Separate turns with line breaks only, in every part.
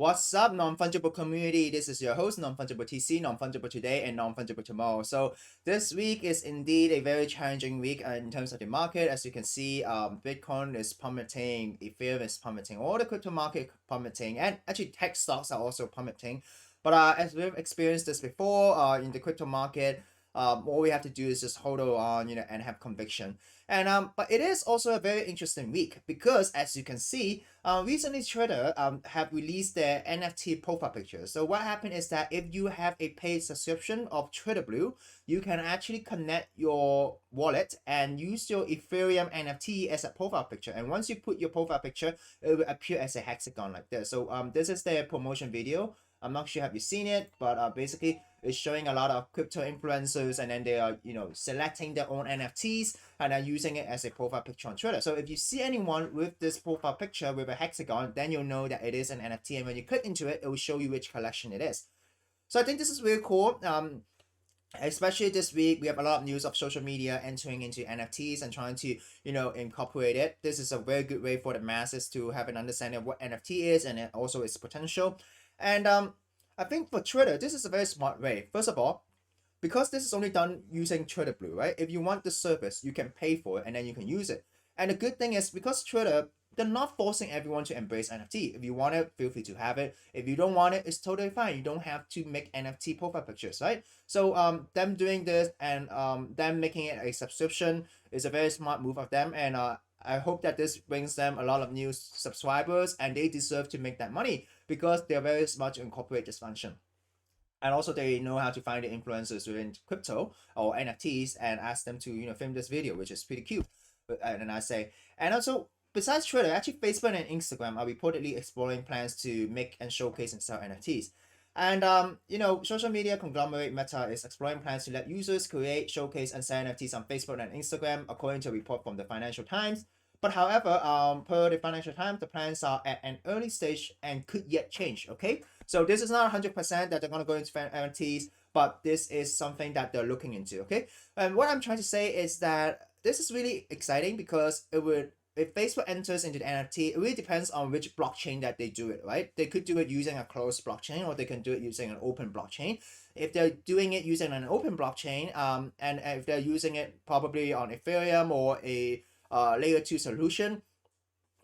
What's up, Non-Fungible community? This is your host, Non-Fungible TC, Non-Fungible today and Non-Fungible tomorrow. So this week is indeed a very challenging week in terms of the market. As you can see, Bitcoin is plummeting, Ethereum is plummeting, all the crypto market plummeting, and actually tech stocks are also plummeting. But as we've experienced this before in the crypto market, all we have to do is just hold on, and have conviction. And but it is also a very interesting week because, as you can see, recently Twitter have released their NFT profile picture. So what happened is that if you have a paid subscription of Twitter Blue, you can actually connect your wallet and use your Ethereum NFT as a profile picture. And once you put your profile picture, it will appear as a hexagon like this. So this is their promotion video. I'm not sure have you seen it, but basically it's showing a lot of crypto influencers, and then they are selecting their own NFTs and are using it as a profile picture on Twitter. So if you see anyone with this profile picture with a hexagon, then you'll know that it is an NFT, and when you click into it, it will show you which collection it is. So I think this is really cool. Especially this week, we have a lot of news of social media entering into NFTs and trying to incorporate it. This is a very good way for the masses to have an understanding of what NFT is and also its potential. And I think for Twitter, this is a very smart way. First of all, because this is only done using Twitter Blue, right? If you want the service, you can pay for it and then you can use it. And the good thing is, because Twitter, they're not forcing everyone to embrace NFT. If you want it, feel free to have it. If you don't want it, it's totally fine. You don't have to make NFT profile pictures, right? So them doing this and them making it a subscription is a very smart move of them. And I hope that this brings them a lot of new subscribers, and they deserve to make that money because they're very smart to incorporate this function. And also they know how to find the influencers within crypto or NFTs and ask them to film this video, which is pretty cute. And I say, and also besides Twitter, actually Facebook and Instagram are reportedly exploring plans to make and showcase and sell NFTs. And social media conglomerate Meta is exploring plans to let users create, showcase, and sell NFTs on Facebook and Instagram, according to a report from the Financial Times. But however, per the Financial Times, the plans are at an early stage and could yet change. Okay, so this is not 100% that they're gonna go into NFTs, but this is something that they're looking into. Okay, and what I'm trying to say is that this is really exciting because if Facebook enters into the NFT, it really depends on which blockchain that they do it, right? They could do it using a closed blockchain, or they can do it using an open blockchain. If they're doing it using an open blockchain, and if they're using it probably on Ethereum or a layer 2 solution,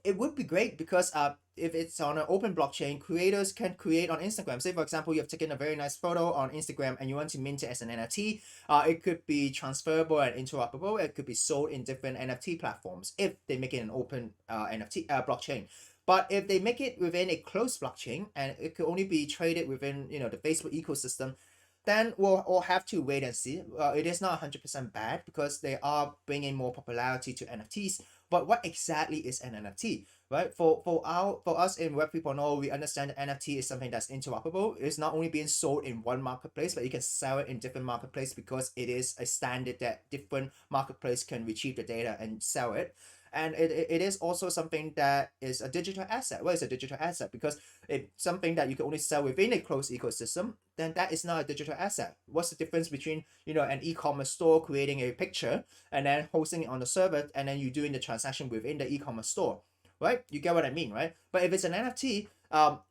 it would be great because if it's on an open blockchain, creators can create on Instagram. Say for example, you have taken a very nice photo on Instagram and you want to mint it as an NFT. It could be transferable and interoperable. It could be sold in different NFT platforms if they make it an open NFT blockchain. But if they make it within a closed blockchain and it could only be traded within the Facebook ecosystem, then we'll have to wait and see. It is not 100% bad because they are bringing more popularity to NFTs. But what exactly is an NFT, right? For us in Web 3.0, we understand that NFT is something that's interoperable. It's not only being sold in one marketplace, but you can sell it in different marketplaces because it is a standard that different marketplace can retrieve the data and sell it. And it is also something that is a digital asset. What is a digital asset? Because it's something that you can only sell within a closed ecosystem, then that is not a digital asset. What's the difference between an e-commerce store creating a picture and then hosting it on the server and then you doing the transaction within the e-commerce store, right? You get what I mean, right? But if it's an NFT,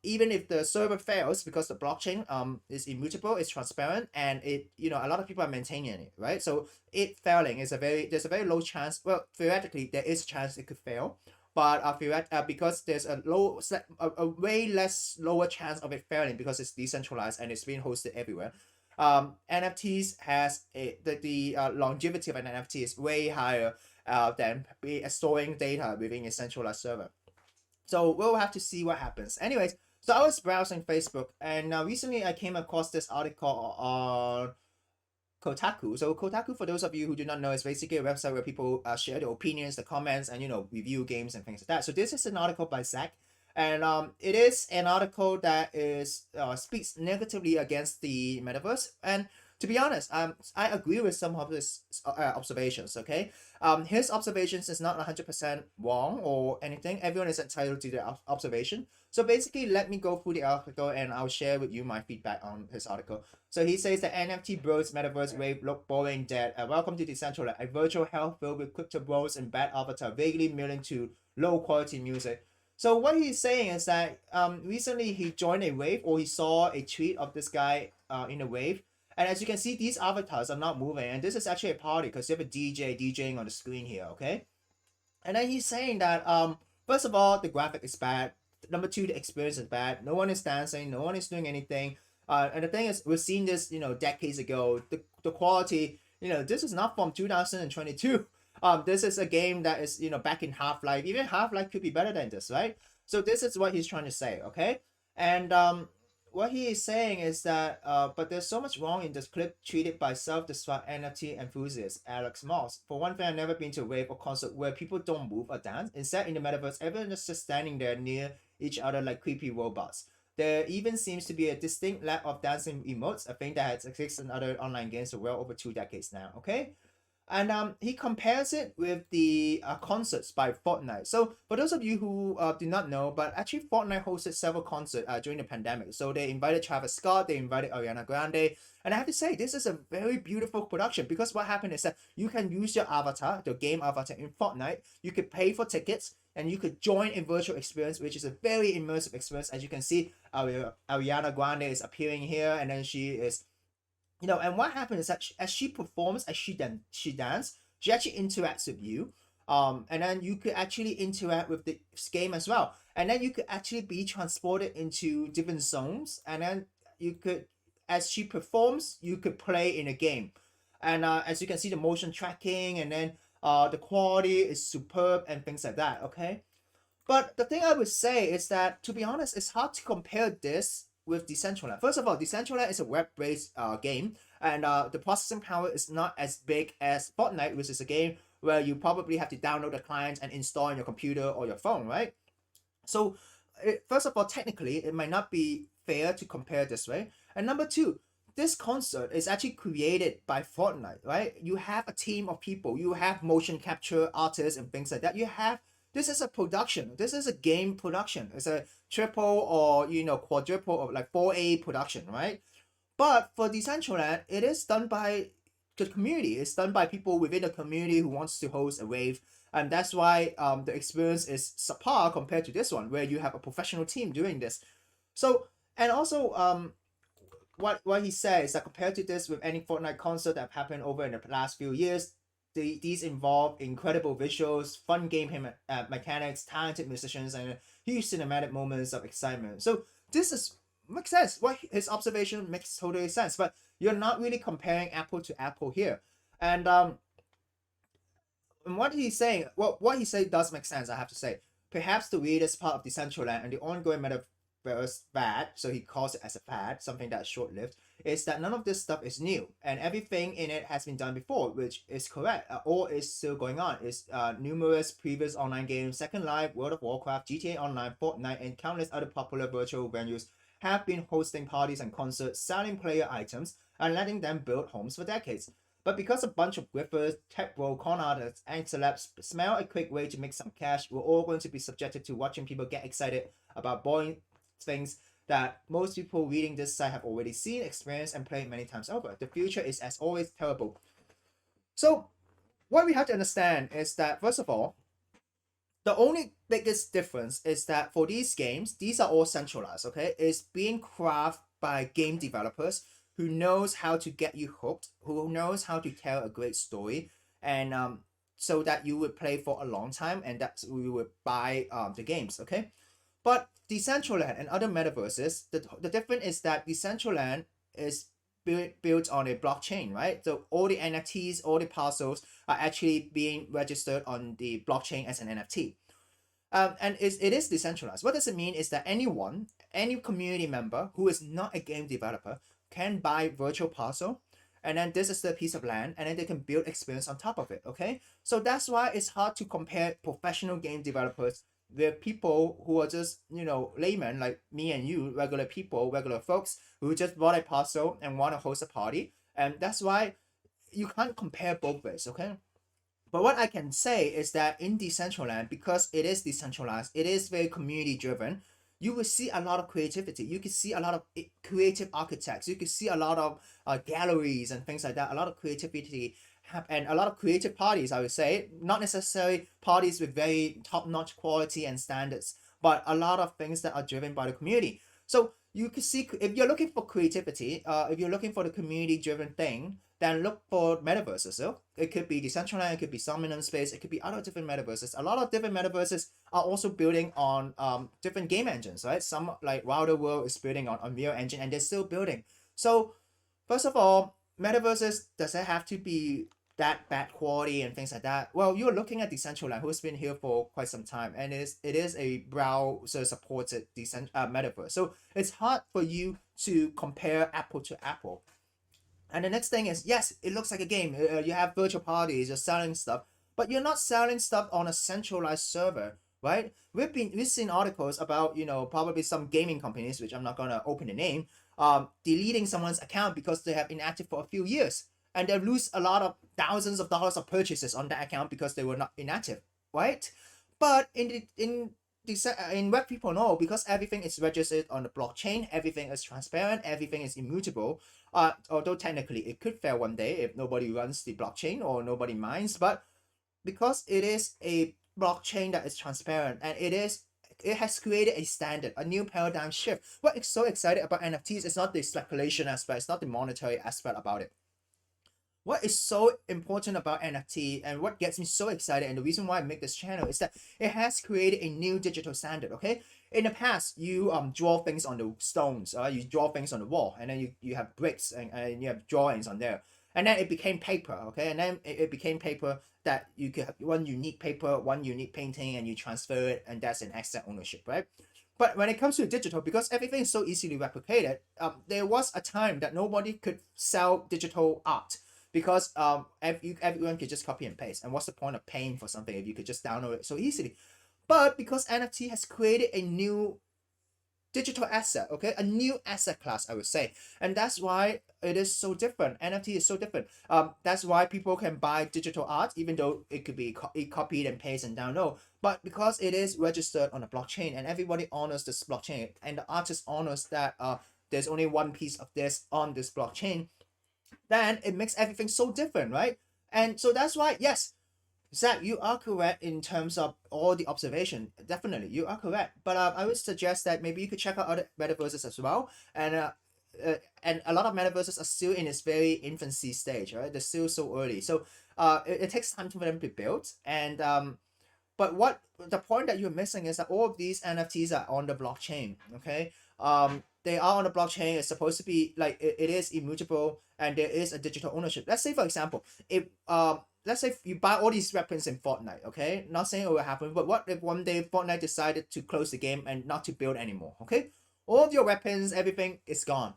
even if the server fails, because the blockchain is immutable, it's transparent, and it a lot of people are maintaining it, right? So it failing is there's a very low chance. Well, theoretically there is a chance it could fail, but because there's a way less lower chance of it failing because it's decentralized and it's being hosted everywhere. NFTs has the longevity of an NFT is way higher than storing data within a centralized server. So we'll have to see what happens. Anyways, so I was browsing Facebook, and recently I came across this article on Kotaku. So Kotaku, for those of you who do not know, is basically a website where people share their opinions, the comments, and review games and things like that. So this is an article by Zack, and it is an article that is speaks negatively against the metaverse. And to be honest, I agree with some of his observations. Okay, his observations is not 100% wrong or anything. Everyone is entitled to their observation. So basically, let me go through the article and I'll share with you my feedback on his article. So he says that NFT bros Metaverse Rave look boring dead. Welcome to Decentraland, a virtual hell filled with crypto bros and bad avatar vaguely milling to low quality music. So what he's saying is that recently he joined a wave, or he saw a tweet of this guy in a wave. And as you can see, these avatars are not moving. And this is actually a party because you have a DJ DJing on the screen here, okay? And then he's saying that first of all, the graphic is bad. Number two, the experience is bad. No one is dancing. No one is doing anything. And the thing is, we've seen this, decades ago. The quality, this is not from 2022. This is a game that is, back in Half-Life. Even Half-Life could be better than this, right? So this is what he's trying to say, okay? And what he is saying is that, but there's so much wrong in this clip tweeted by self-described NFT enthusiast Alex Moss. For one thing, I've never been to a rave or concert where people don't move or dance. Instead, in the metaverse, everyone is just standing there near each other like creepy robots. There even seems to be a distinct lack of dancing emotes, a thing that has existed in other online games for well over 2 decades now, okay? And he compares it with the concerts by Fortnite. So for those of you who do not know, but actually Fortnite hosted several concerts during the pandemic. So they invited Travis Scott, they invited Ariana Grande, and I have to say this is a very beautiful production, because what happened is that you can use your avatar, the game avatar in Fortnite. You could pay for tickets and you could join a virtual experience, which is a very immersive experience. As you can see, Ariana Grande is appearing here, and then she is, and what happens is that as she performs, as she dance, she actually interacts with you, and then you could actually interact with the game as well, and then you could actually be transported into different zones, and then you could, as she performs, you could play in a game, and as you can see, the motion tracking, and then the quality is superb and things like that. Okay, but the thing I would say is that, to be honest, it's hard to compare this with Decentraland. First of all, Decentraland is a web-based game, and the processing power is not as big as Fortnite, which is a game where you probably have to download the client and install on your computer or your phone, right? So, first of all, technically, it might not be fair to compare this way. And number two, this concert is actually created by Fortnite, right? You have a team of people, you have motion capture artists and things like that. This is a production. This is a game production. It's a triple or quadruple or like 4A production, right? But for Decentraland, it is done by the community. It's done by people within the community who wants to host a rave, and that's why the experience is subpar compared to this one, where you have a professional team doing this. So, and also what he says is that compared to this with any Fortnite concert that have happened over in the last few years, these involve incredible visuals, fun game mechanics, talented musicians, and huge cinematic moments of excitement. So this is makes sense. What his observation makes totally sense, but you're not really comparing apple to apple here. And what he's saying, what he said does make sense, I have to say. Perhaps the weirdest part of Decentraland and the ongoing metaverse fad, so he calls it as a fad, something that's short-lived, is that none of this stuff is new, and everything in it has been done before, which is correct. All is still going on. It's numerous previous online games, Second Life, World of Warcraft, GTA Online, Fortnite, and countless other popular virtual venues have been hosting parties and concerts, selling player items, and letting them build homes for decades. But because a bunch of grifters, tech bro, con artists, and celebs smell a quick way to make some cash, we're all going to be subjected to watching people get excited about boring things that most people reading this site have already seen, experienced, and played many times over. The future is, as always, terrible. So, what we have to understand is that, first of all, the only biggest difference is that for these games, these are all centralized, okay? It's being crafted by game developers who knows how to get you hooked, who knows how to tell a great story, and so that you would play for a long time, and that we would buy the games, okay? But Decentraland and other metaverses, the difference is that Decentraland is built on a blockchain, right? So all the NFTs, all the parcels are actually being registered on the blockchain as an NFT. And it is decentralized. What does it mean is that anyone, any community member who is not a game developer can buy virtual parcel, and then this is the piece of land, and then they can build experience on top of it, okay? So that's why it's hard to compare professional game developers with people who are just, laymen like me and you, regular people, regular folks who just bought a parcel and want to host a party. And that's why you can't compare both ways, okay? But what I can say is that in Decentraland, because it is decentralized, it is very community driven, you will see a lot of creativity. You can see a lot of creative architects. You can see a lot of galleries and things like that. A lot of creativity and a lot of creative parties, I would say. Not necessarily parties with very top-notch quality and standards, but a lot of things that are driven by the community. So you can see, if you're looking for creativity, if you're looking for the community driven thing, then look for metaverses. So it could be Decentraland, it could be Summon Space, it could be other different metaverses. A lot of different metaverses are also building on different game engines, right? Some like Wilder World is building on Unreal Engine, and they're still building. So first of all, metaverses, does it have to be that bad quality and things like that? Well, you're looking at Decentraland, who's been here for quite some time, and it is a browser supported metaverse. So it's hard for you to compare apple to apple. And the next thing is, yes, it looks like a game. You have virtual parties, you're selling stuff, but you're not selling stuff on a centralized server, right? We've seen articles about, probably some gaming companies, which I'm not gonna open the name, deleting someone's account because they have inactive for a few years, and they lose a lot of thousands of dollars of purchases on that account because they were not inactive, right? But in Web 3.0, because everything is registered on the blockchain, everything is transparent, everything is immutable. Although technically it could fail one day if nobody runs the blockchain or nobody mines, but because it is a blockchain that is transparent, and it has created a standard, a new paradigm shift. What is so excited about NFTs is not the speculation aspect, it's not the monetary aspect about it. What is so important about NFT and what gets me so excited, and the reason why I make this channel, is that it has created a new digital standard. Okay, in the past, you draw things on the stones, you draw things on the wall, and then you have bricks, and you have drawings on there, and then it became paper. Okay, and then it became paper that you could have one unique paper, one unique painting, and you transfer it, and that's an asset ownership, right? But when it comes to digital, because everything is so easily replicated, there was a time that nobody could sell digital art, because everyone could just copy and paste. And what's the point of paying for something if you could just download it so easily? But because NFT has created a new digital asset, okay, a new asset class, I would say, and that's why it is so different. NFT is so different. That's why people can buy digital art, even though it could be copied and pasted and download. But because it is registered on a blockchain, and everybody honors this blockchain, and the artist honors that there's only one piece of this on this blockchain, then it makes everything so different, right? And so that's why, yes, Zach, you are correct in terms of all the observation. Definitely, you are correct. But I would suggest that maybe you could check out other metaverses as well. And a lot of metaverses are still in its very infancy stage, right? They're still so early. So it takes time for them to build. And but what the point that you're missing is that all of these NFTs are on the blockchain. Okay, they are on the blockchain. It's supposed to be like it is immutable, and there is a digital ownership. Let's say, for example, if let's say you buy all these weapons in Fortnite. Okay, not saying it will happen, but what if one day Fortnite decided to close the game and not to build anymore? Okay, all of your weapons, everything is gone.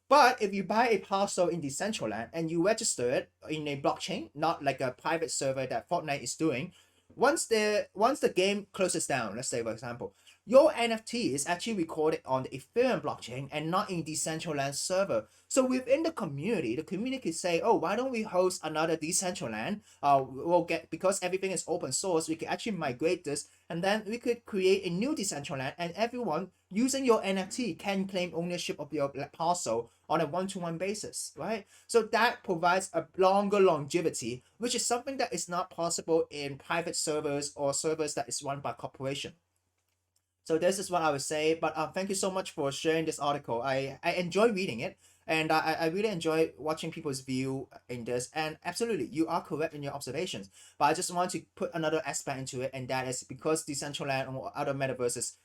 But if you buy a parcel in Decentraland and you register it in a blockchain, not like a private server that Fortnite is doing, once the game closes down, let's say, for example, your NFT is actually recorded on the Ethereum blockchain and not in Decentraland server. So within the community could say, oh, why don't we host another Decentraland? We'll get, because everything is open source, we can actually migrate this, and then we could create a new Decentraland, and everyone using your NFT can claim ownership of your parcel on a one-to-one basis, right? So that provides a longer longevity, which is something that is not possible in private servers or servers that is run by corporation. So this is what I would say. But thank you so much for sharing this article. I enjoy reading it, and I really enjoy watching people's view in this. And absolutely, you are correct in your observations. But I just want to put another aspect into it, and that is because Decentraland or other metaverses,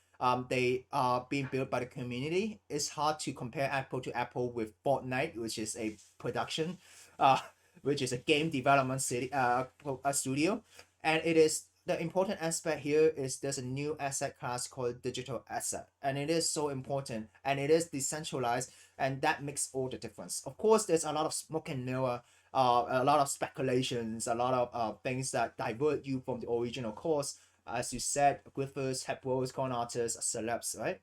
they are being built by the community. It's hard to compare apple to apple with Fortnite, which is a production, uh, which is a game development a studio, and it is the important aspect here is there's a new asset class called digital asset, and it is so important, and it is decentralized, and that makes all the difference. Of course, there's a lot of smoke and mirror, a lot of speculations, a lot of things that divert you from the original course. As you said, griffers, headros, con artists, celebs, right?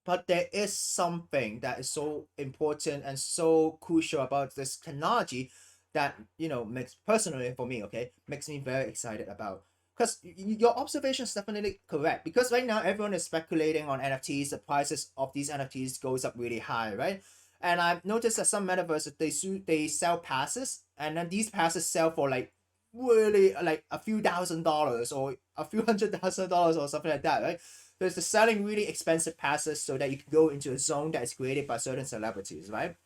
But there is something that is so important and so crucial about this technology that makes, personally for me, okay, makes me very excited about. Because your observation is definitely correct, because right now everyone is speculating on NFTs. The prices of these NFTs goes up really high, right? And I've noticed that some metaverses, they sell passes, and then these passes sell for like really like a few $1,000s or a few $100,000 or something like that, right? There's the selling really expensive passes so that you can go into a zone that is created by certain celebrities, right?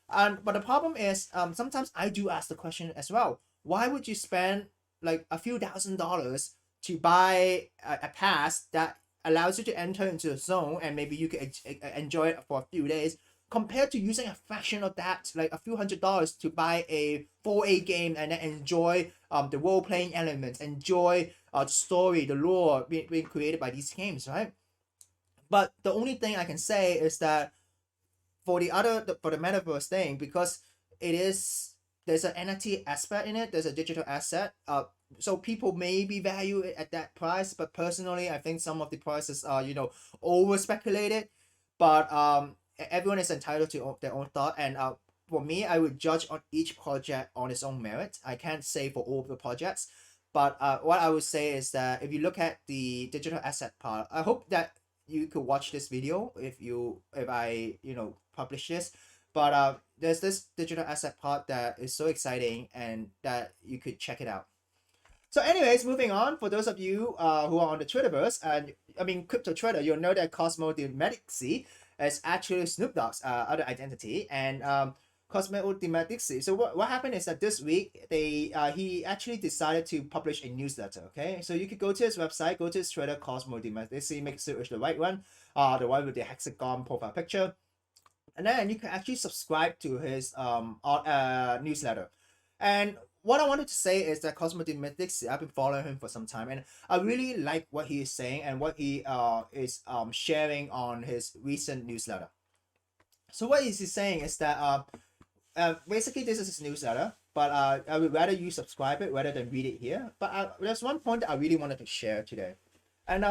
And but the problem is, sometimes I do ask the question as well. Why would you spend like a few $1,000s to buy a pass that allows you to enter into a zone and maybe you can enjoy it for a few days, compared to using a fraction of that, like a few $100s, to buy a 4A game and then enjoy the role playing elements, enjoy the story, the lore being created by these games, right? But the only thing I can say is that for the metaverse thing, because it is there's an NFT aspect in it, there's a digital asset. So people maybe value it at that price, but personally, I think some of the prices are over speculated. But everyone is entitled to their own thought, and for me, I would judge on each project on its own merit. I can't say for all of the projects, but what I would say is that if you look at the digital asset part, I hope that you could watch this video if I publish this. But there's this digital asset part that is so exciting and that you could check it out. So anyways, moving on, for those of you who are on the Twitterverse, and I mean crypto Twitter, you'll know that Cosmo de Medici is actually Snoop Dogg's other identity. And Cosmo de Medici. So what happened is that this week he actually decided to publish a newsletter. Okay, so you could go to his website, go to his Twitter, Cosmo de Medici, make sure it's the right one, the one with the hexagon profile picture, and then you can actually subscribe to his newsletter. And what I wanted to say is that Cosmo de Medici, I've been following him for some time, and I really like what he is saying and what he is sharing on his recent newsletter. So what is he saying is that basically this is his newsletter, but I would rather you subscribe it rather than read it here. But there's one point that I really wanted to share today. And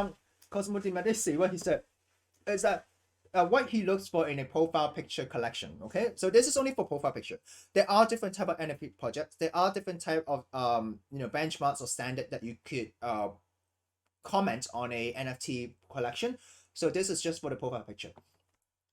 Cosmo de Medici, what he said is that what he looks for in a profile picture collection. Okay, so this is only for profile picture. There are different type of NFT projects. There are different type of benchmarks or standard that you could comment on a NFT collection. So this is just for the profile picture.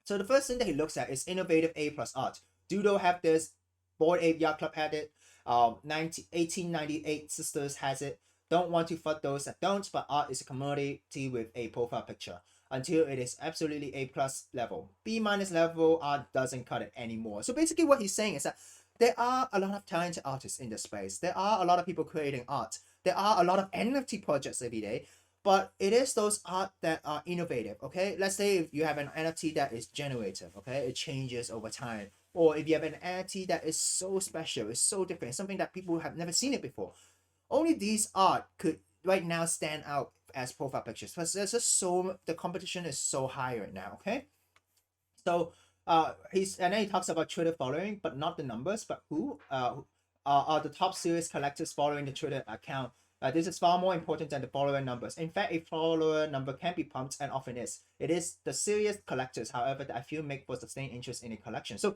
So the first thing that he looks at is innovative A plus art. Doodle have this, Bored Ape Yacht Club had it, 1898 Sisters has it. Don't want to fuck those that don't, but art is a commodity with a profile picture until it is absolutely A plus level. B minus level art doesn't cut it anymore. So basically what he's saying is that there are a lot of talented artists in the space. There are a lot of people creating art. There are a lot of NFT projects every day. But it is those art that are innovative, okay? Let's say if you have an NFT that is generative, okay? It changes over time. Or if you have an NFT that is so special, it's so different, something that people have never seen it before. Only these art could right now stand out as profile pictures. Because there's just the competition is so high right now, okay? So and then he talks about Twitter following, but not the numbers, but who are the top serious collectors following the Twitter account. This is far more important than the follower numbers. In fact, a follower number can be pumped and often is. It is the serious collectors, however, that I feel make for sustained interest in a collection. So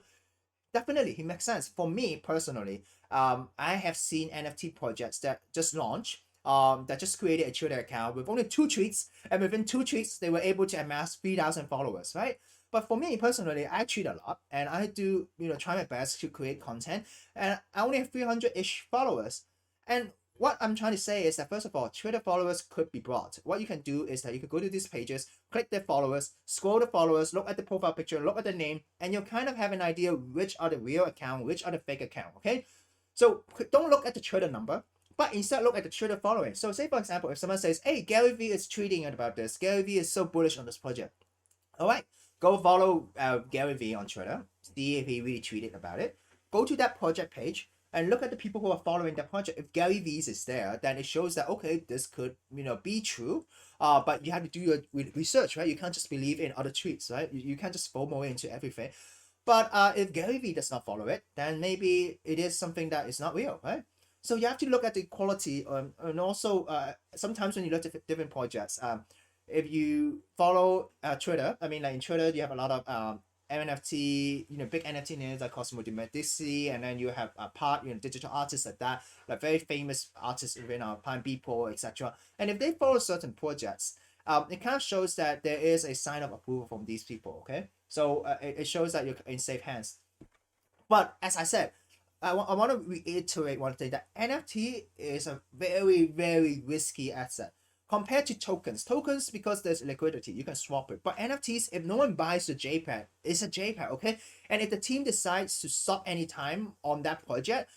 definitely, it makes sense. For me personally, I have seen NFT projects that just launched, that just created a Twitter account with only 2 tweets, and within 2 tweets, they were able to amass 3,000 followers, right? But for me personally, I tweet a lot, and I do try my best to create content, and I only have 300-ish followers. And what I'm trying to say is that, first of all, Twitter followers could be brought. What you can do is that you could go to these pages, click their followers, scroll the followers, look at the profile picture, look at the name, and you'll kind of have an idea which are the real account, which are the fake account, okay? So don't look at the Twitter number, but instead look at the Twitter following. So say, for example, if someone says, hey, Gary Vee is tweeting about this, Gary Vee is so bullish on this project. All right, go follow Gary Vee on Twitter, see if he really tweeted about it. Go to that project page, and look at the people who are following the project. If Gary Vee is there, then it shows that, okay, this could be true. But you have to do your research, right? You can't just believe in other tweets, right? You can't just FOMO into everything. But if Gary Vee does not follow it, then maybe it is something that is not real, right? So you have to look at the quality, and also sometimes when you look at different projects, if you follow Twitter, I mean, like in Twitter, you have a lot of NFT, big NFT names like Cozomo de Medici, and then you have part, digital artists like that, like very famous artists within our Pine People, etc. And if they follow certain projects, it kind of shows that there is a sign of approval from these people, okay? So it shows that you're in safe hands. But as I said, I want to reiterate one thing, that NFT is a very, very risky asset. Compared to tokens, because there's liquidity, you can swap it. But NFTs, if no one buys the JPEG, it's a JPEG, okay? And if the team decides to stop anytime on that project,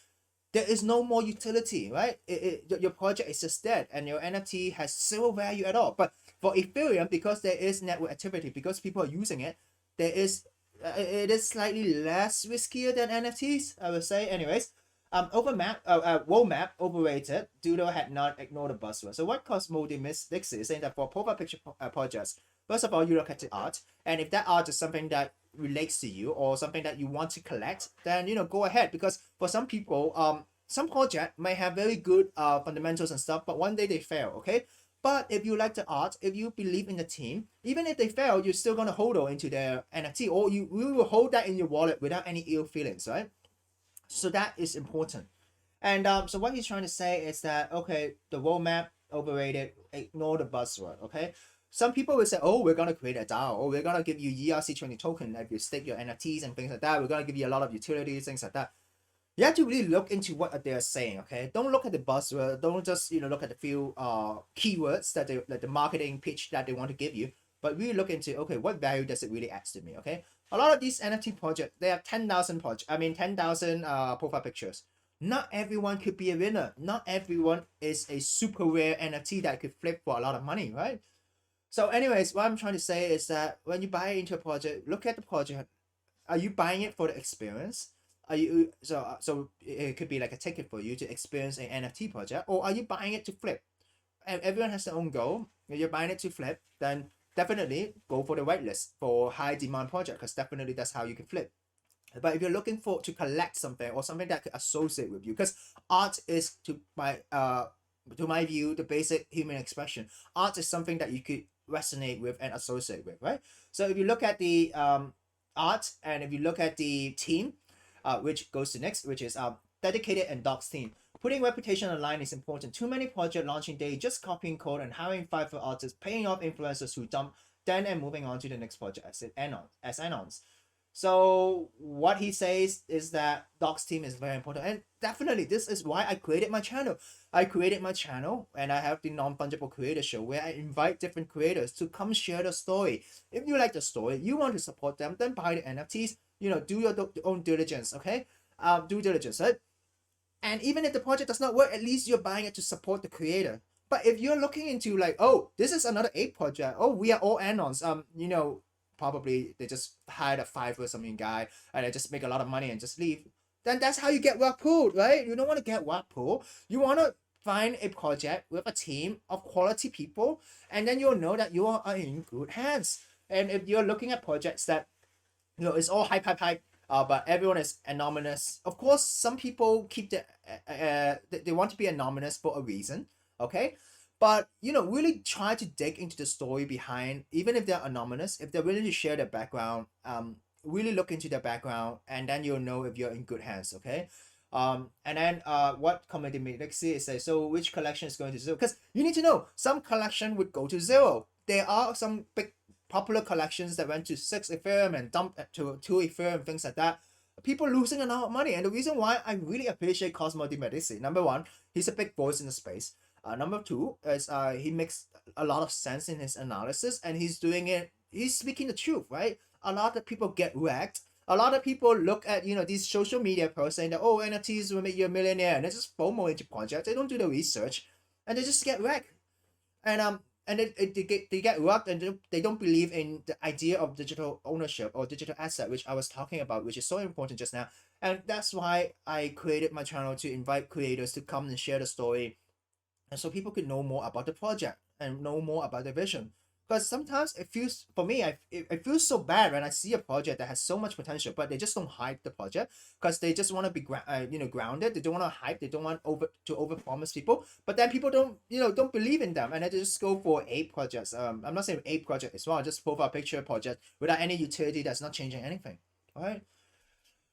there is no more utility, right? Your project is just dead, and your NFT has zero value at all. But for Ethereum, because there is network activity, because people are using it, there is it is slightly less riskier than NFTs, I would say. Anyways, world map overrated. Doodle had not ignored the buzzword. So what Cozomo de Medici is saying that for profile picture projects, first of all, you look at the art, and if that art is something that relates to you or something that you want to collect, then go ahead. Because for some people, some project might have very good fundamentals and stuff, but one day they fail, okay? But if you like the art, if you believe in the team, even if they fail, you're still gonna hold on into their NFT, or you will hold that in your wallet without any ill feelings, right? So that is important. And so what he's trying to say is that, okay, the roadmap overrated, ignore the buzzword, okay? Some people will say, oh, we're going to create a DAO, or we're going to give you ERC20 token if you stake your NFTs and things like that. We're going to give you a lot of utilities, things like that. You have to really look into what they're saying, okay? Don't look at the buzzword. Don't just, look at the few keywords that they, like the marketing pitch that they want to give you, but really look into, okay, what value does it really add to me, okay? A lot of these NFT projects, they have 10,000 10,000 profile pictures. Not everyone could be a winner. Not everyone is a super rare NFT that could flip for a lot of money, right? So anyways, what I'm trying to say is that when you buy into a project, look at the project. Are you buying it for the experience? Are you so it could be like a ticket for you to experience an NFT project, or are you buying it to flip? And everyone has their own goal. If you're buying it to flip, then definitely go for the whitelist for high demand project, because definitely that's how you can flip. But if you're looking for to collect something or something that could associate with you, because art is to my view the basic human expression. Art is something that you could resonate with and associate with, right? So if you look at the art, and if you look at the team, which goes to next, which is dedicated and docs team. Putting reputation online is important. Too many project launching day just copying code and hiring 5 artists, paying off influencers who dump, then and moving on to the next project as add-ons. So what he says is that docs team is very important, and definitely this is why I created my channel. I created my channel, and I have the Non-Fungible Creator Show, where I invite different creators to come share the story. If you like the story, you want to support them, then buy the NFTs. Do your own diligence, okay? Due diligence, right? And even if the project does not work, at least you're buying it to support the creator. But if you're looking into like, oh, this is another Ape project, oh, we are all add-ons, probably they just hired a Fiverr or something guy, and they just make a lot of money and just leave, then that's how you get rug pulled, right? You don't want to get rug pulled. You want to find a project with a team of quality people, and then you'll know that you are in good hands. And if you're looking at projects that, it's all hype, but everyone is anonymous. Of course, some people keep they want to be anonymous for a reason, okay? But really try to dig into the story behind, even if they're anonymous, if they're willing to share their background, really look into their background, and then you'll know if you're in good hands, okay? And then what Comedy Medici is say, so which collection is going to zero? Because you need to know, some collection would go to zero. There are some big popular collections that went to 6 Ethereum and dumped to 2 Ethereum, things like that. People losing a lot of money. And the reason why I really appreciate Cozomo de Medici, number one, he's a big voice in the space. Number two is he makes a lot of sense in his analysis, and he's speaking the truth, right? A lot of people get wrecked. A lot of people look at these social media posts saying that, oh, NFTs will make you a millionaire, and they just FOMO into projects. They don't do the research, and they just get wrecked. And they get wrecked, and they don't believe in the idea of digital ownership or digital asset, which I was talking about, which is so important just now. And that's why I created my channel, to invite creators to come and share the story, and so people could know more about the project and know more about the vision. Because sometimes it feels, for me, it feels so bad when I see a project that has so much potential, but they just don't hype the project, because they just want to be grounded. They don't want to hype. They don't want over promise people. But then people don't believe in them, and they just go for Ape projects. I'm not saying Ape project as well, just profile picture project without any utility that's not changing anything. All right.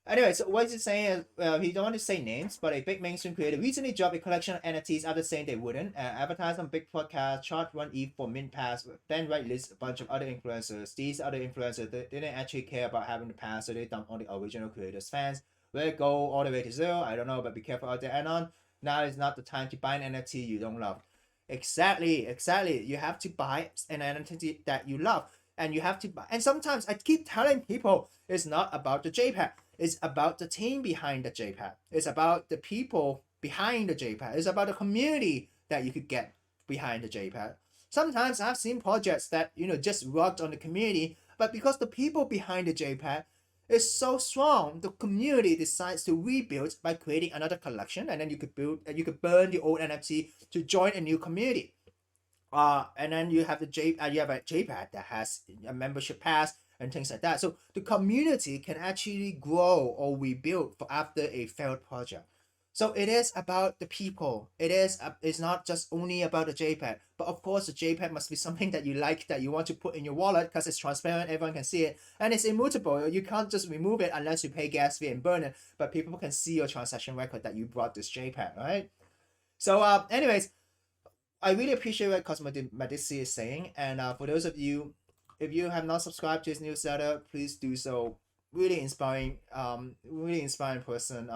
Anyway, so what is he saying? He don't want to say names, but a big mainstream creator recently dropped a collection of NFTs after saying they wouldn't. Advertise on big podcast, charge 1 ETH for mint pass, then list a bunch of other influencers. These other influencers, they didn't actually care about having the pass, so they dumped on the original creators' fans. Will it go all the way to zero? I don't know, but be careful out there. And on, now is not the time to buy an NFT you don't love. Exactly. You have to buy an entity that you love, and you have to buy. And sometimes I keep telling people it's not about the JPEG. It's about the team behind the JPEG. It's about the people behind the JPEG. It's about the community that you could get behind the JPEG. Sometimes I've seen projects that just worked on the community, but because the people behind the JPEG is so strong, the community decides to rebuild by creating another collection, and then you could build and you could burn the old NFT to join a new community. And then you have you have a JPEG that has a membership pass and things like that. So the community can actually grow or rebuild for after a failed project. So it is about the people. It's not just only about the JPEG, but of course the JPEG must be something that you like, that you want to put in your wallet because it's transparent, everyone can see it, and it's immutable. You can't just remove it unless you pay gas fee and burn it. But people can see your transaction record that you brought this JPEG, right? So anyways, I really appreciate what Cozomo de Medici is saying, and for those of you, if you have not subscribed to his newsletter, please do so. Really inspiring person.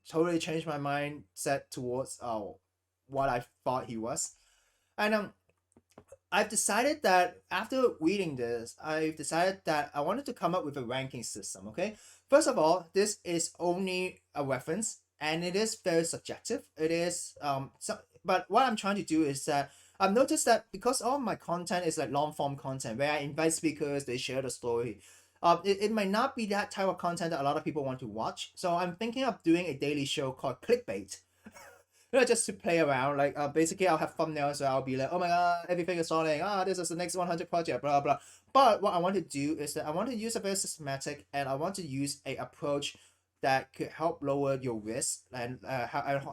Totally changed my mindset towards what I thought he was, and I've decided that after reading this, I've decided that I wanted to come up with a ranking system. Okay, first of all, this is only a reference, and it is very subjective. It is but what I'm trying to do is that I've noticed that because all my content is like long form content where I invite speakers, they share the story. It might not be that type of content that a lot of people want to watch. So I'm thinking of doing a daily show called Clickbait, just to play around. Like basically I'll have thumbnails where I'll be like, oh my god, everything is falling, this is the next 100 project, blah blah. But what I want to do is that I want to use a very systematic, and I want to use a approach that could help lower your risk, and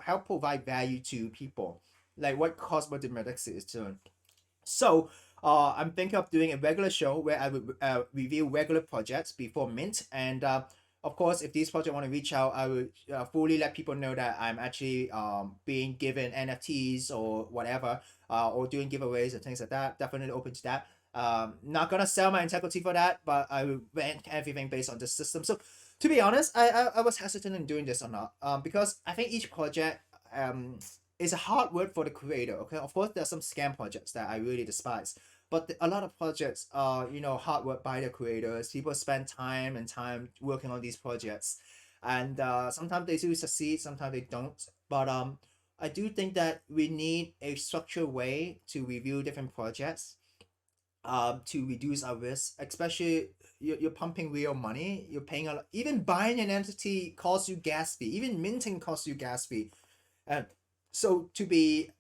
help provide value to people, like what Cozomo de Medici is doing. So I'm thinking of doing a regular show where I would review regular projects before mint, and of course, if these projects want to reach out, I would fully let people know that I'm actually being given NFTs or whatever, or doing giveaways and things like that. Definitely open to that. Not gonna sell my integrity for that, but I will rank everything based on the system. So to be honest, I was hesitant in doing this or not, because I think each project is a hard word for the creator. Okay, of course there are some scam projects that I really despise, but a lot of projects are hard work by the creators. People spend time and time working on these projects, and sometimes they do succeed, sometimes they don't. But I do think that we need a structured way to review different projects, to reduce our risk, especially you're pumping real money, you're paying a lot. Even buying an entity costs you gas fee, even minting costs you gas fee. And so to be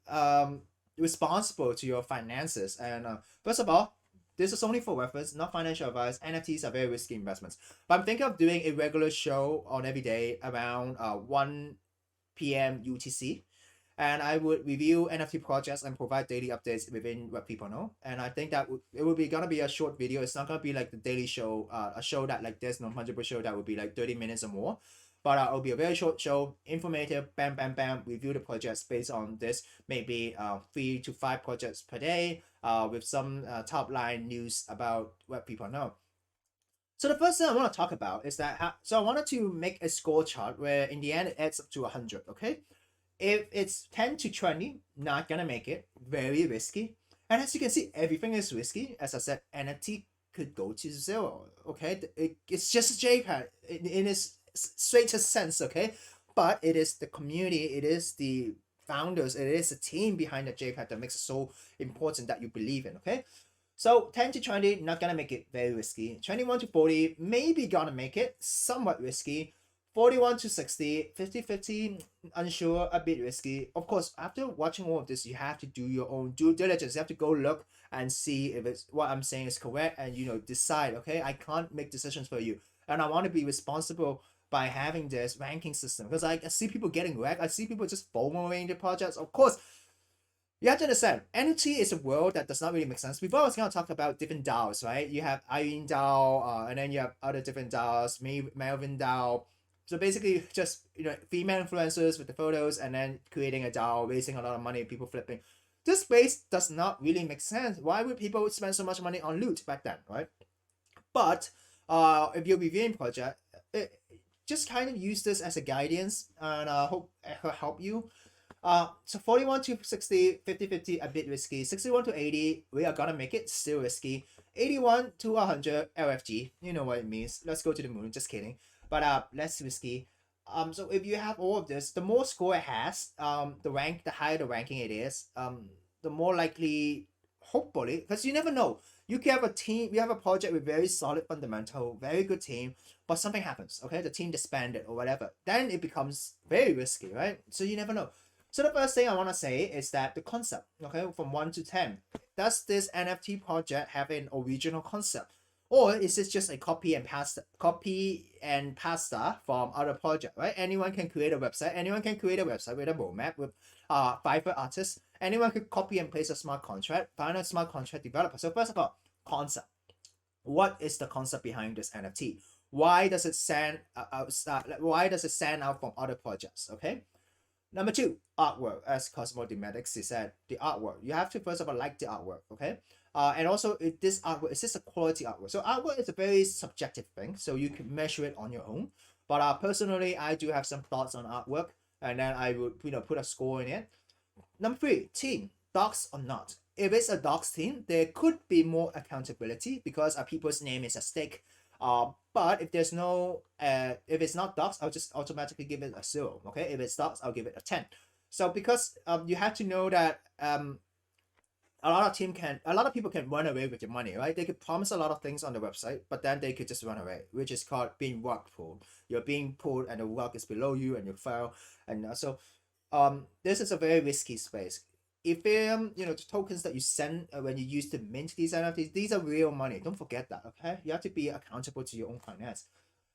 responsible to your finances, and first of all, this is only for reference, not financial advice. NFTs are very risky investments, but I'm thinking of doing a regular show on every day around 1 p.m. UTC, and I would review NFT projects and provide daily updates within what people know. And I think that it will be gonna be a short video. It's not gonna be like the daily show, a show that like this Non-Fungible show that would be like 30 minutes or more. But it'll be a very short show, informative, bam, bam, bam. Review the projects based on this, maybe 3 to 5 projects per day, with some top line news about what people know. So the first thing I want to talk about is that so I wanted to make a score chart where in the end it adds up to 100. Okay, if it's 10 to 20, not gonna make it, very risky. And as you can see, everything is risky. As I said, NFT could go to 0. Okay, it's just a JPEG in its straightest sense. Okay, but it is the community, it is the founders, it is the team behind the JPEG that makes it so important that you believe in. Okay, so 10 to 20, not gonna make it, very risky. 21 to 40, maybe gonna make it, somewhat risky. 41 to 60, 50-50, unsure, a bit risky. Of course, after watching all of this, you have to do your own due diligence. You have to go look and see if it's what I'm saying is correct, and decide. Okay, I can't make decisions for you, and I want to be responsible by having this ranking system, because I see people getting wrecked. I see people just FOMOing the projects. Of course, you have to understand, NFT is a world that does not really make sense. Before I was going to talk about different DAOs, right? You have Irene DAO, and then you have other different DAOs, Melvin DAO. So basically, just female influencers with the photos, and then creating a DAO, raising a lot of money, people flipping. This space does not really make sense. Why would people spend so much money on loot back then, right? But if you're reviewing project, just kind of use this as a guidance, and hope it will help you. So 41 to 60, 50, a bit risky. 61 to 80, we are gonna make it, still risky. 81 to 100, LFG, you know what it means. Let's go to the moon, just kidding. But less risky. So if you have all of this, the more score it has, the higher the ranking it is, the more likely, hopefully, because you never know. You can have a team, you have a project with very solid fundamental, very good team, but something happens, okay? The team disbanded or whatever. Then it becomes very risky, right? So you never know. So the first thing I want to say is that the concept, okay, from 1 to 10, does this NFT project have an original concept? Or is this just a copy and pasta from other project, right? Anyone can create a website. Anyone can create a website with a roadmap with 5 artists. Anyone could copy and paste a smart contract, find a smart contract developer. So first of all, concept. What is the concept behind this NFT? Why does it stand out from other projects? Okay. Number 2, artwork. As Cozomo de Medici said, the artwork. You have to first of all like the artwork, okay? And also, this artwork, is this a quality artwork? So artwork is a very subjective thing, so you can measure it on your own. But personally, I do have some thoughts on artwork, and then I would put a score in it. Number 3, team. Docs or not. If it's a docs team, there could be more accountability because people's name is at stake. But if there's no, if it's not docs, I'll just automatically give it a 0. Okay, if it's docs, I'll give it a 10. So because you have to know that a lot of people can run away with your money, right? They could promise a lot of things on the website, but then they could just run away, which is called being rug pulled. You're being pulled, and the rug is below you, and you fail, and so this is a very risky space. Ethereum, the tokens that you send when you use to mint these NFTs, these are real money. Don't forget that, okay? You have to be accountable to your own finance.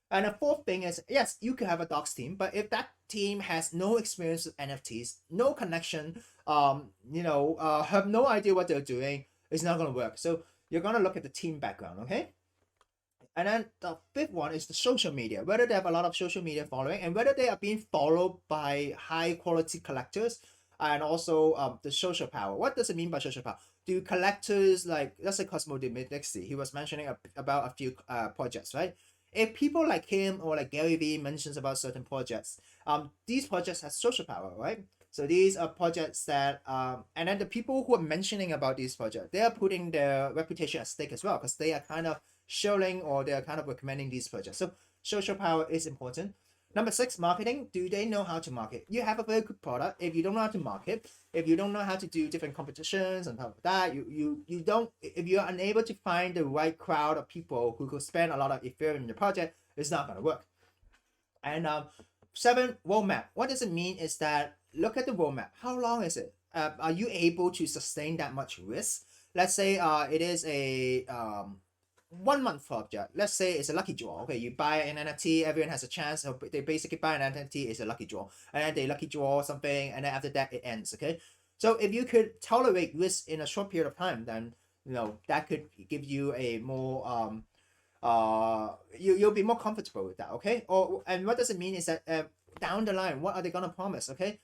And the fourth thing is, yes, you can have a docs team, but if that team has no experience with NFTs, no connection, have no idea what they're doing, it's not gonna work. So you're gonna look at the team background, okay? And then the fifth one is the social media, whether they have a lot of social media following and whether they are being followed by high quality collectors, and also the social power. What does it mean by social power? Do collectors, like, let's say Cozomo de Medici, he was mentioning about a few projects, right? If people like him or like Gary Vee mentions about certain projects, these projects have social power, right? So these are projects that and then the people who are mentioning about these projects, they are putting their reputation at stake as well, because they are kind of showing or they are kind of recommending these projects. So social power is important. Number 6, marketing. Do they know how to market? You have a very good product. If you don't know how to market, if you don't know how to do different competitions and stuff like that, you don't. If you're unable to find the right crowd of people who could spend a lot of Ethereum in your project, it's not gonna work. And 7, roadmap. What does it mean is that look at the roadmap. How long is it? Are you able to sustain that much risk? Let's say it is a 1 month project. Let's say it's a lucky draw. Okay, you buy an NFT, everyone has a chance. So they basically buy an NFT, it's a lucky draw, and then they lucky draw something, and then after that it ends. Okay, so if you could tolerate risk in a short period of time, then that could give you a more you'll be more comfortable with that. Okay, and what does it mean is that down the line, what are they gonna promise? Okay,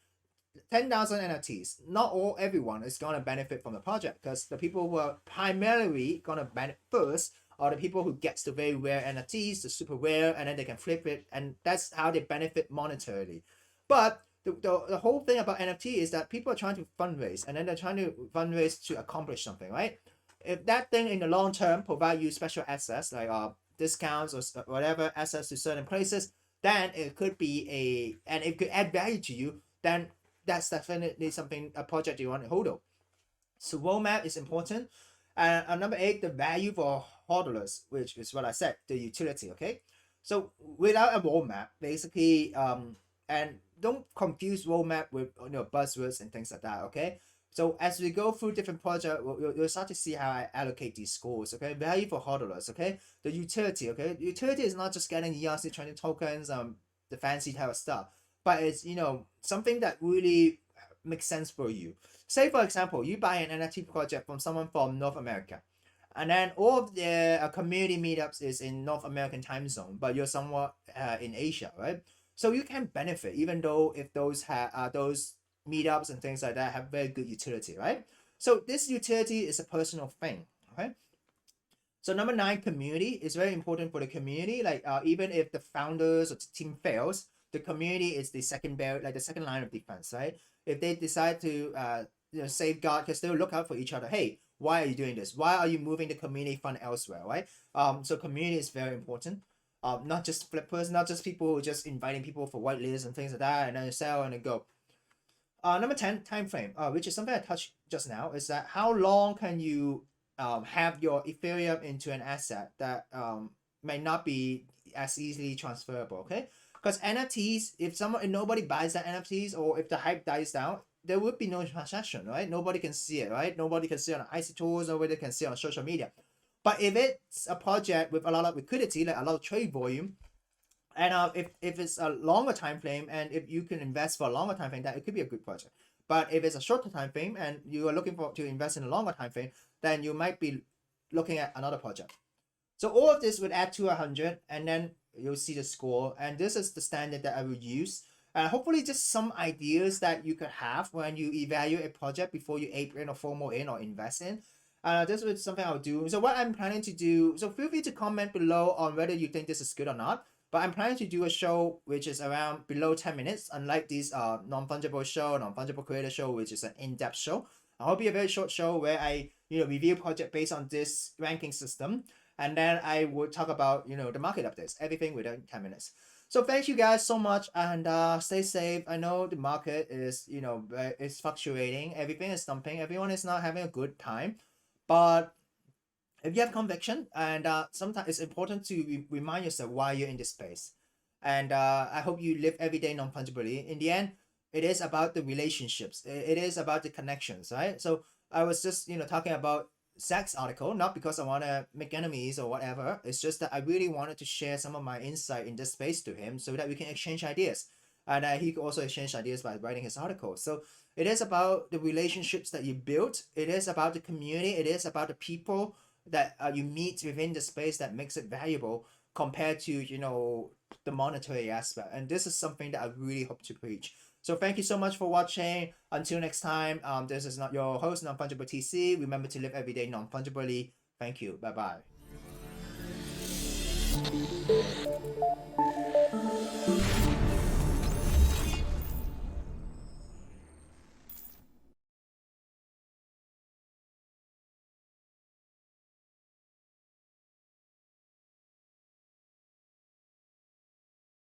10,000 NFTs. Not everyone is gonna benefit from the project, because the people who are primarily gonna benefit first are the people who gets the very rare NFTs, the super rare, and then they can flip it, and that's how they benefit monetarily. But the whole thing about NFT is that people are trying to fundraise, and then they're trying to fundraise to accomplish something, right? If that thing in the long term provide you special access, like discounts or whatever, access to certain places, then it could be and it could add value to you, then that's definitely something, a project you want to hold on. So roadmap is important. And number 8, the value for hodlers, which is what I said, the utility. Okay, so without a roadmap, basically, and don't confuse roadmap with buzzwords and things like that. Okay, so as we go through different projects, you'll start to see how I allocate these scores. Okay, value for hodlers. Okay, the utility. Okay, utility is not just getting ERC 20 tokens, the fancy type of stuff, but it's something that really makes sense for you. Say for example, you buy an NFT project from someone from North America, and then all of their community meetups is in North American time zone, but you're somewhat in Asia, right? So you can benefit, even though if those those meetups and things like that have very good utility, right? So this utility is a personal thing, okay? So number 9, community is very important for the community. Like even if the founders or the team fails, the community is the second barrier, like the second line of defense, right? If they decide to safeguard, because they'll look out for each other. Hey, why are you doing this? Why are you moving the community fund elsewhere, right? So community is very important. Not just flippers, not just people who just inviting people for whitelists and things like that, and then sell and then go. Number 10, time frame, which is something I touched just now, is that how long can you have your Ethereum into an asset that may not be as easily transferable, okay? Because NFTs, if nobody buys that NFTs, or if the hype dies down, there would be no transaction, right? Nobody can see it, right? Nobody can see it on IC tools, nobody can see it on social media. But if it's a project with a lot of liquidity, like a lot of trade volume, and if it's a longer time frame, and if you can invest for a longer time frame, that it could be a good project. But if it's a shorter time frame and you are looking to invest in a longer time frame, then you might be looking at another project. So all of this would add to 100, and then you'll see the score. And this is the standard that I would use. And hopefully just some ideas that you could have when you evaluate a project before you ape in or FOMO in or invest in. This is something I'll do. So what I'm planning to do, so feel free to comment below on whether you think this is good or not. But I'm planning to do a show which is around below 10 minutes, unlike this non-fungible show, non-fungible creator show, which is an in-depth show. I hope it'll be a very short show where I review project based on this ranking system. And then I would talk about the market updates, everything within 10 minutes. So thank you guys so much, and stay safe. I know the market is is fluctuating, everything is dumping, everyone is not having a good time, but if you have conviction, and sometimes it's important to remind yourself why you're in this space. And I hope you live every day non-fungibly. In the end, it is about the relationships, it is about the connections, right? So I was just talking about Zack's article, not because I want to make enemies or whatever. It's just that I really wanted to share some of my insight in this space to him so that we can exchange ideas. And he could also exchange ideas by writing his article. So it is about the relationships that you build. It is about the community. It is about the people that you meet within the space that makes it valuable compared to, the monetary aspect. And this is something that I really hope to preach. So thank you so much for watching. Until next time, this is not your host, Non-Fungible TC. Remember to live every day non-fungibly. Thank you. Bye-bye.